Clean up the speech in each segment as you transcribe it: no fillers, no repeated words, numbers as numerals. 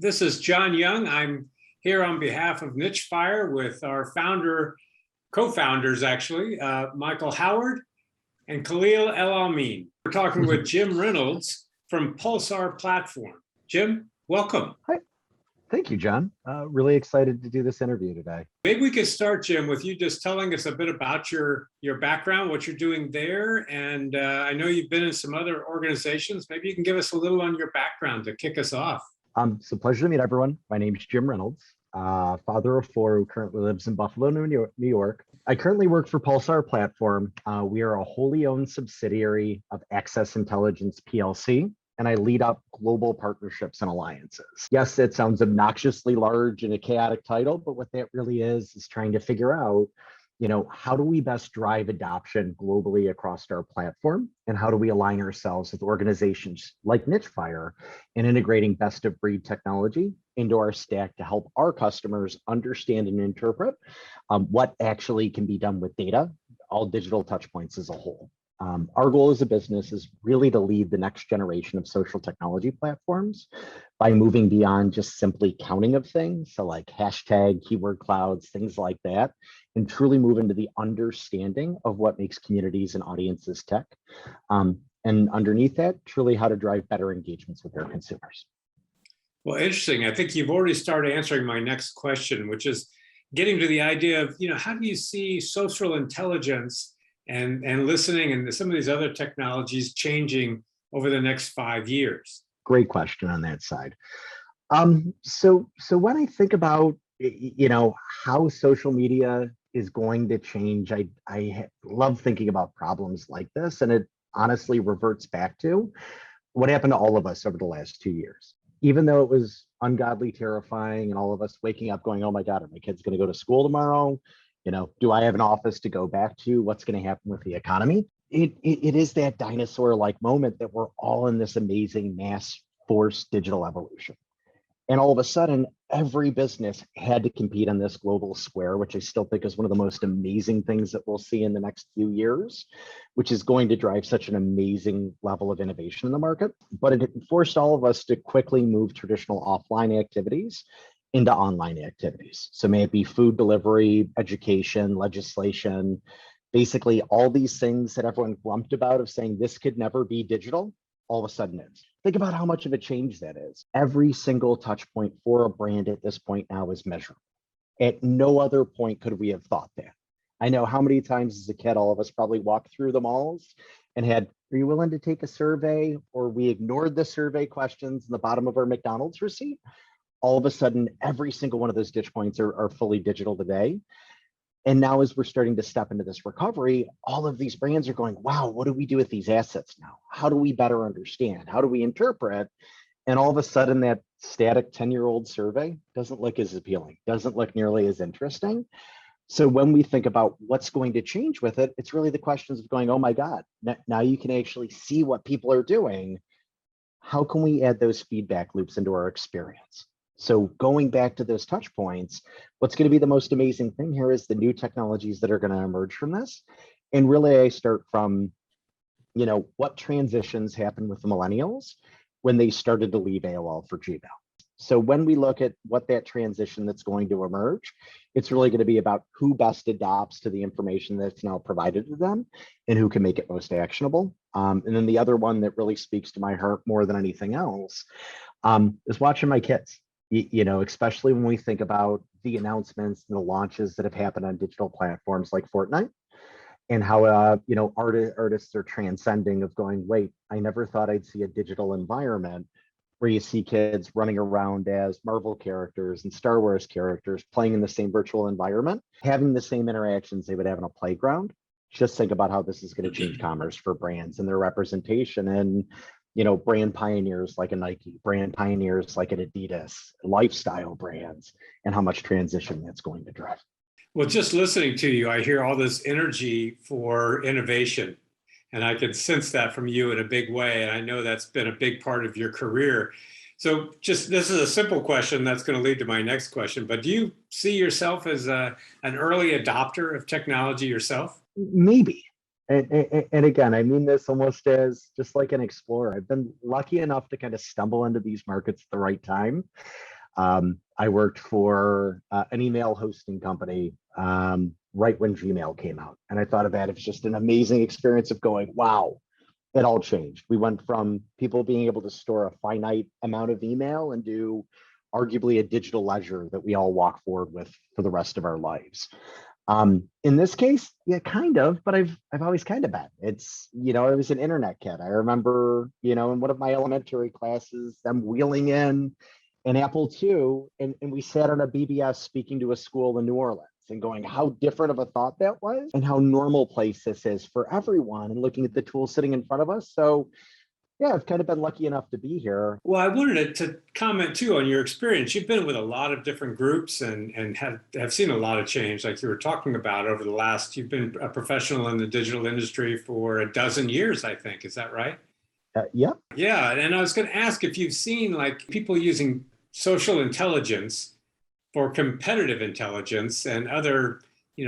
This is John Young. I'm here on behalf of Nichefire with our co-founders actually, Michael Howard and Khalil El-Amin. We're talking with Jim Reynolds from Pulsar platform. Jim, welcome. Hi. Thank you, John. Really excited to do this interview today. Maybe we could start, Jim, with you just telling us a bit about your background, what you're doing there. And I know you've been in some other organizations. Maybe you can give us a little on your background to kick us off. It's a pleasure to meet everyone. My name is Jim Reynolds, father of four who currently lives in Buffalo, New York. I currently work for Pulsar Platform. We are a wholly owned subsidiary of Access Intelligence PLC, and I lead up global partnerships and alliances. Yes, it sounds obnoxiously large and a chaotic title, but what that really is trying to figure out, how do we best drive adoption globally across our platform? And how do we align ourselves with organizations like Nichefire in integrating best of breed technology into our stack to help our customers understand and interpret what actually can be done with data, all digital touch points as a whole. Our goal as a business is really to lead the next generation of social technology platforms by moving beyond just simply counting of things, so like hashtag, keyword clouds, things like that, and truly move into the understanding of what makes communities and audiences tech. And underneath that, truly how to drive better engagements with their consumers. Well, interesting. I think you've already started answering my next question, which is getting to the idea of, how do you see social intelligence and listening and some of these other technologies changing over the next 5 years? Great question on that side. So when I think about, how social media is going to change, I love thinking about problems like this, and it honestly reverts back to what happened to all of us over the last 2 years. Even though it was ungodly terrifying and all of us waking up going, oh my God, are my kids going to go to school tomorrow? Do I have an office to go back to? What's going to happen with the economy? It is that dinosaur-like moment that we're all in this amazing mass forced digital evolution. And all of a sudden, every business had to compete on this global square, which I still think is one of the most amazing things that we'll see in the next few years, which is going to drive such an amazing level of innovation in the market. But it forced all of us to quickly move traditional offline activities into online activities. So may it be food delivery, education, legislation, basically all these things that everyone grumped about of saying this could never be digital, all of a sudden is. Think about how much of a change that is. Every single touch point for a brand at this point now is measurable. At no other point could we have thought that. I know how many times as a kid, all of us probably walked through the malls and had, are you willing to take a survey? Or we ignored the survey questions in the bottom of our McDonald's receipt. All of a sudden, every single one of those ditch points are fully digital today. And now as we're starting to step into this recovery, all of these brands are going, wow, what do we do with these assets now? How do we better understand? How do we interpret? And all of a sudden that static 10-year-old survey doesn't look as appealing, doesn't look nearly as interesting. So when we think about what's going to change with it, it's really the questions of going, oh my God, now you can actually see what people are doing. How can we add those feedback loops into our experience? So going back to those touch points, what's going to be the most amazing thing here is the new technologies that are going to emerge from this. And really, I start from, what transitions happened with the millennials when they started to leave AOL for Gmail. So when we look at what that transition that's going to emerge, it's really going to be about who best adopts to the information that's now provided to them and who can make it most actionable. And then the other one that really speaks to my heart more than anything else is watching my kids. Especially when we think about the announcements and the launches that have happened on digital platforms like Fortnite and how, artists are transcending of going, wait, I never thought I'd see a digital environment where you see kids running around as Marvel characters and Star Wars characters playing in the same virtual environment, having the same interactions they would have in a playground. Just think about how this is going to change commerce for brands and their representation and brand pioneers like a Nike, brand pioneers like an Adidas, lifestyle brands, and how much transition that's going to drive. Well, just listening to you, I hear all this energy for innovation, and I can sense that from you in a big way. And I know that's been a big part of your career. So this is a simple question that's going to lead to my next question, but do you see yourself as an early adopter of technology yourself? Maybe. And again, I mean this almost as just like an explorer. I've been lucky enough to kind of stumble into these markets at the right time. I worked for an email hosting company right when Gmail came out. And I thought of that as just an amazing experience of going, wow, it all changed. We went from people being able to store a finite amount of email and do arguably a digital ledger that we all walk forward with for the rest of our lives. In this case, yeah, kind of, but I've always kind of been. It's, I was an internet kid. I remember, in one of my elementary classes, them wheeling in an Apple II, and we sat on a BBS speaking to a school in New Orleans and going, how different of a thought that was, and how normal place this is for everyone, and looking at the tools sitting in front of us. So yeah, I've kind of been lucky enough to be here. Well, I wanted to comment too on your experience. You've been with a lot of different groups and have seen a lot of change, like you were talking about over the last, you've been a professional in the digital industry for a dozen years, I think. Is that right? Yeah. Yeah. And I was going to ask if you've seen like people using social intelligence for competitive intelligence and other,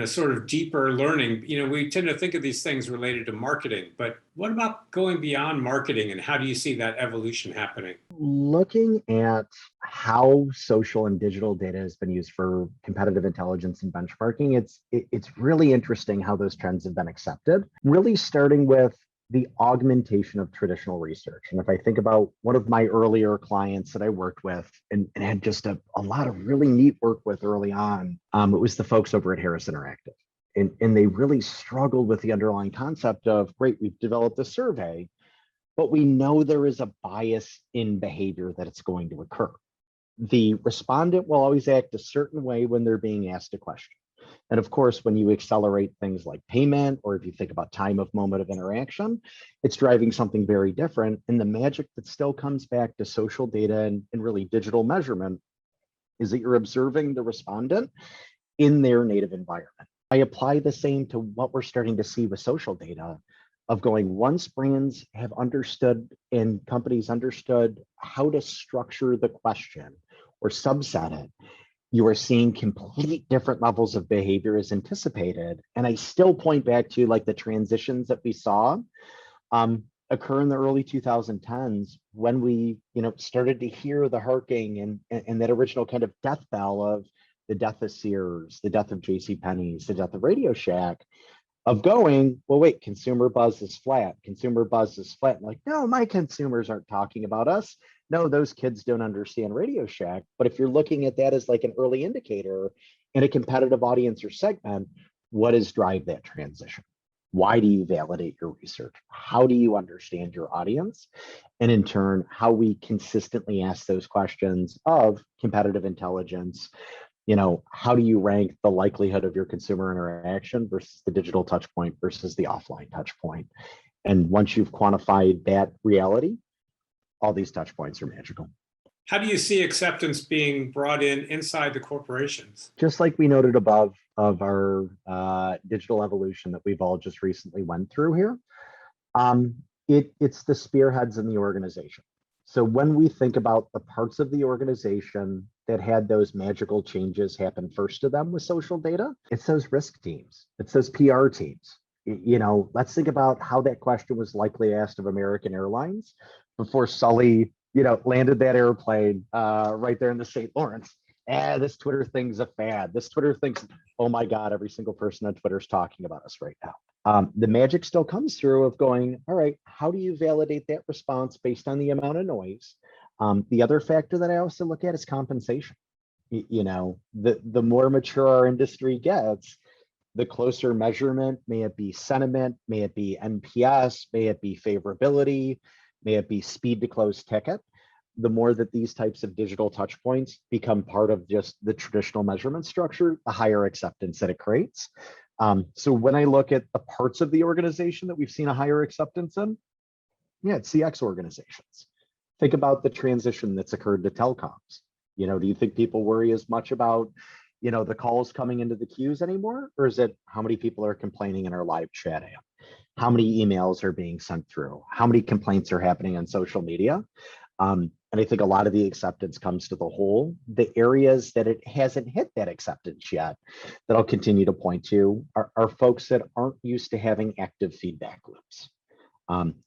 sort of deeper learning. We tend to think of these things related to marketing, but what about going beyond marketing, and how do you see that evolution happening? Looking at how social and digital data has been used for competitive intelligence and benchmarking, it's really interesting how those trends have been accepted, really starting with the augmentation of traditional research. And if I think about one of my earlier clients that I worked with and had just a lot of really neat work with early on, it was the folks over at Harris Interactive. And they really struggled with the underlying concept of, great, we've developed a survey, but we know there is a bias in behavior that it's going to occur. The respondent will always act a certain way when they're being asked a question. And of course, when you accelerate things like payment, or if you think about time of moment of interaction, it's driving something very different. And the magic that still comes back to social data and really digital measurement is that you're observing the respondent in their native environment. I apply the same to what we're starting to see with social data of going, once brands have understood and companies understood how to structure the question or subset it, you are seeing complete different levels of behavior as anticipated. And I still point back to like the transitions that we saw occur in the early 2010s when we, started to hear the harking and that original kind of death bell of the death of Sears, the death of JCPenney's, the death of Radio Shack, of going, well, wait, consumer buzz is flat. Consumer buzz is flat. Like, no, my consumers aren't talking about us. No, those kids don't understand Radio Shack. But if you're looking at that as like an early indicator in a competitive audience or segment, what does drive that transition? Why do you validate your research? How do you understand your audience? And in turn, how we consistently ask those questions of competitive intelligence. How do you rank the likelihood of your consumer interaction versus the digital touch point versus the offline touch point? And once you've quantified that reality, all these touch points are magical. How do you see acceptance being brought in inside the corporations? Just like we noted above of our digital evolution that we've all just recently went through here, it's the spearheads in the organization. So when we think about the parts of the organization that had those magical changes happen first to them with social data, it's those risk teams, it's those PR teams. Let's think about how that question was likely asked of American Airlines before Sully, landed that airplane right there in the St. Lawrence. This Twitter thing's a fad. This Twitter thing's, oh my God, every single person on Twitter is talking about us right now. The magic still comes through of going, all right, how do you validate that response based on the amount of noise? The other factor that I also look at is compensation. The more mature our industry gets, the closer measurement, may it be sentiment, may it be NPS, may it be favorability, may it be speed to close ticket, the more that these types of digital touch points become part of just the traditional measurement structure, the higher acceptance that it creates. So when I look at the parts of the organization that we've seen a higher acceptance in, yeah, it's CX organizations. Think about the transition that's occurred to telecoms. Do you think people worry as much about, the calls coming into the queues anymore? Or is it how many people are complaining in our live chat app? How many emails are being sent through? How many complaints are happening on social media? And I think a lot of the acceptance comes to the whole. The areas that it hasn't hit that acceptance yet, that I'll continue to point to, are folks that aren't used to having active feedback loops.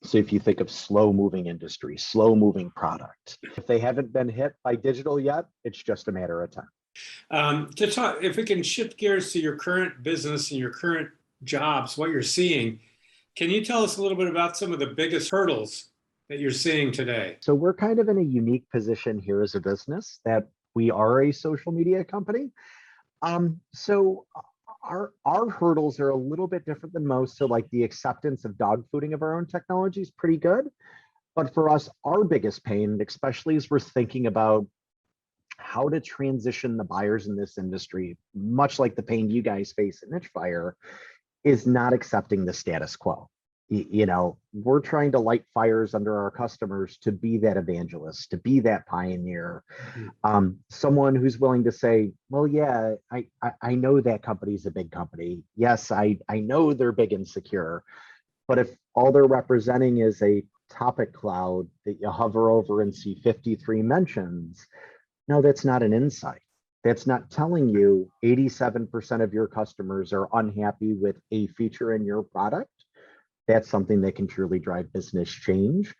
So if you think of slow moving industry, slow moving product, if they haven't been hit by digital yet, it's just a matter of time. To talk, if we can shift gears to your current business and your current jobs, what you're seeing, can you tell us a little bit about some of the biggest hurdles that you're seeing today? So we're kind of in a unique position here as a business that we are a social media company. So our hurdles are a little bit different than most. So like the acceptance of dog fooding of our own technology is pretty good. But for us, our biggest pain, especially as we're thinking about how to transition the buyers in this industry, much like the pain you guys face at Nichefire, is not accepting the status quo. You know, we're trying to light fires under our customers to be that evangelist, to be that pioneer, someone who's willing to say, well, yeah, I know that company's a big company. Yes, I know they're big and secure, but if all they're representing is a topic cloud that you hover over and see 53 mentions, no, that's not an insight. That's not telling you 87% of your customers are unhappy with a feature in your product. That's something that can truly drive business change.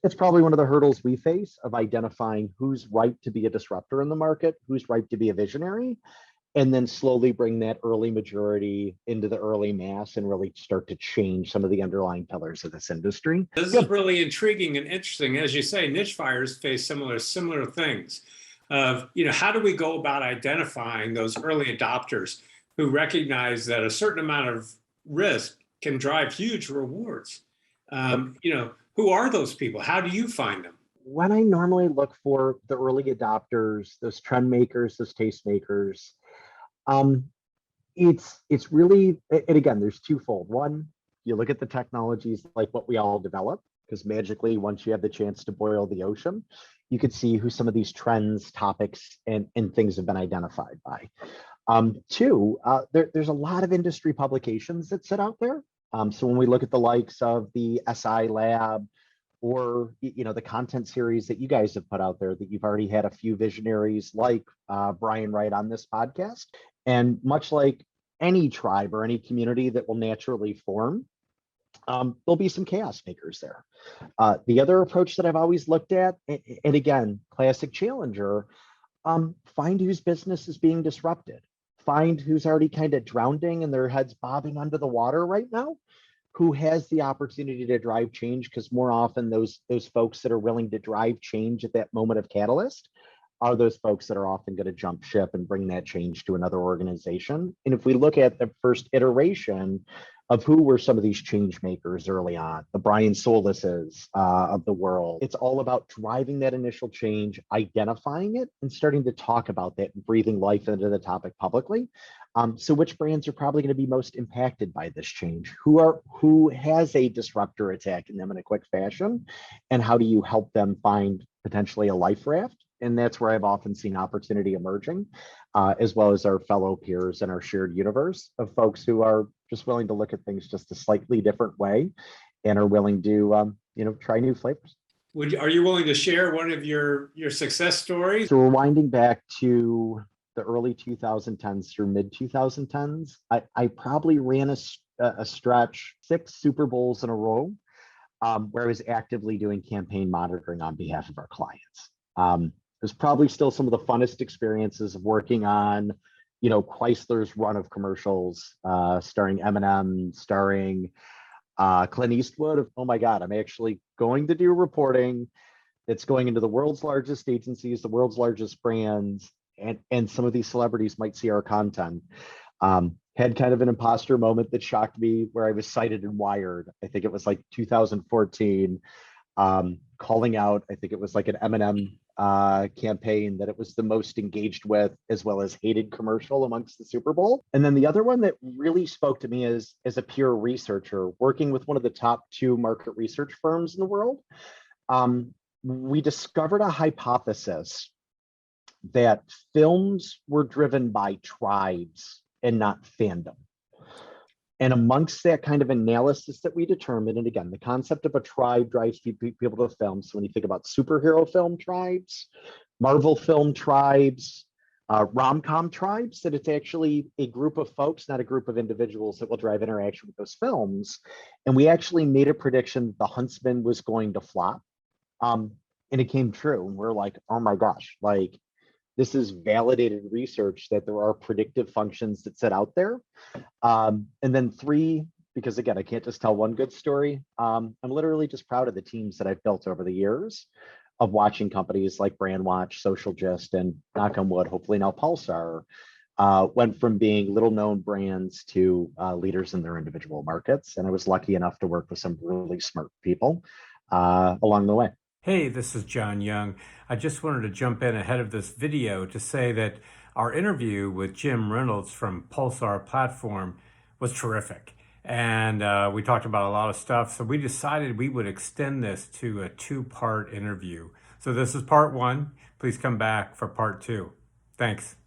It's probably one of the hurdles we face of identifying who's right to be a disruptor in the market, who's right to be a visionary, and then slowly bring that early majority into the early mass and really start to change some of the underlying pillars of this industry. This is really intriguing and interesting. As you say, niche fires face similar things. How do we go about identifying those early adopters who recognize that a certain amount of risk can drive huge rewards? Who are those people? How do you find them? When I normally look for the early adopters, those trend makers, those taste makers, it's really, and again, there's twofold. One, you look at the technologies like what we all develop, because magically, once you have the chance to boil the ocean, you could see who some of these trends, topics, and things have been identified by. Two, there's a lot of industry publications that sit out there. So when we look at the likes of the SI Lab, or the content series that you guys have put out there, that you've already had a few visionaries like Brian Wright on this podcast, and much like any tribe or any community that will naturally form, there'll be some chaos makers there. The other approach that I've always looked at, and again, classic challenger, find whose business is being disrupted. Find who's already kind of drowning and their heads bobbing under the water right now, who has the opportunity to drive change, because more often those folks that are willing to drive change at that moment of catalyst are those folks that are often going to jump ship and bring that change to another organization. And if we look at the first iteration of who were some of these change makers early on, the Brian Solises of the world, it's all about driving that initial change, identifying it, and starting to talk about that, and breathing life into the topic publicly. So which brands are probably going to be most impacted by this change? Who has a disruptor attacking them in a quick fashion? And how do you help them find potentially a life raft? And that's where I've often seen opportunity emerging, as well as our fellow peers in our shared universe of folks who are just willing to look at things just a slightly different way and are willing to, try new flavors. Are you willing to share one of your success stories? So we're winding back to the early 2010s through mid 2010s. I probably ran a stretch 6 Super Bowls in a row, where I was actively doing campaign monitoring on behalf of our clients. It was probably still some of the funnest experiences of working on, Chrysler's run of commercials, starring Eminem, starring Clint Eastwood. Oh my God, I'm actually going to do reporting that's going into the world's largest agencies, the world's largest brands, and some of these celebrities might see our content. Had kind of an imposter moment that shocked me, where I was cited in Wired. I think it was like 2014, calling out, I think it was like an Eminem campaign that it was the most engaged with as well as hated commercial amongst the Super Bowl. And then the other one that really spoke to me as a pure researcher, working with one of the top 2 market research firms in the world, we discovered a hypothesis that films were driven by tribes and not fandom. And amongst that kind of analysis that we determined, and again, the concept of a tribe drives people to film. So when you think about superhero film tribes, Marvel film tribes, rom-com tribes, that it's actually a group of folks, not a group of individuals that will drive interaction with those films. And we actually made a prediction that The Huntsman was going to flop. And it came true. And we're like, oh my gosh, like this is validated research that there are predictive functions that sit out there. And then three, because again, I can't just tell one good story. I'm literally just proud of the teams that I've built over the years of watching companies like Brandwatch, Social Gist, and knock on wood, hopefully now Pulsar, went from being little known brands to leaders in their individual markets. And I was lucky enough to work with some really smart people along the way. Hey, this is John Young. I just wanted to jump in ahead of this video to say that our interview with Jim Reynolds from Pulsar Platform was terrific. And we talked about a lot of stuff. So we decided we would extend this to a two-part interview. So this is part one. Please come back for part two. Thanks.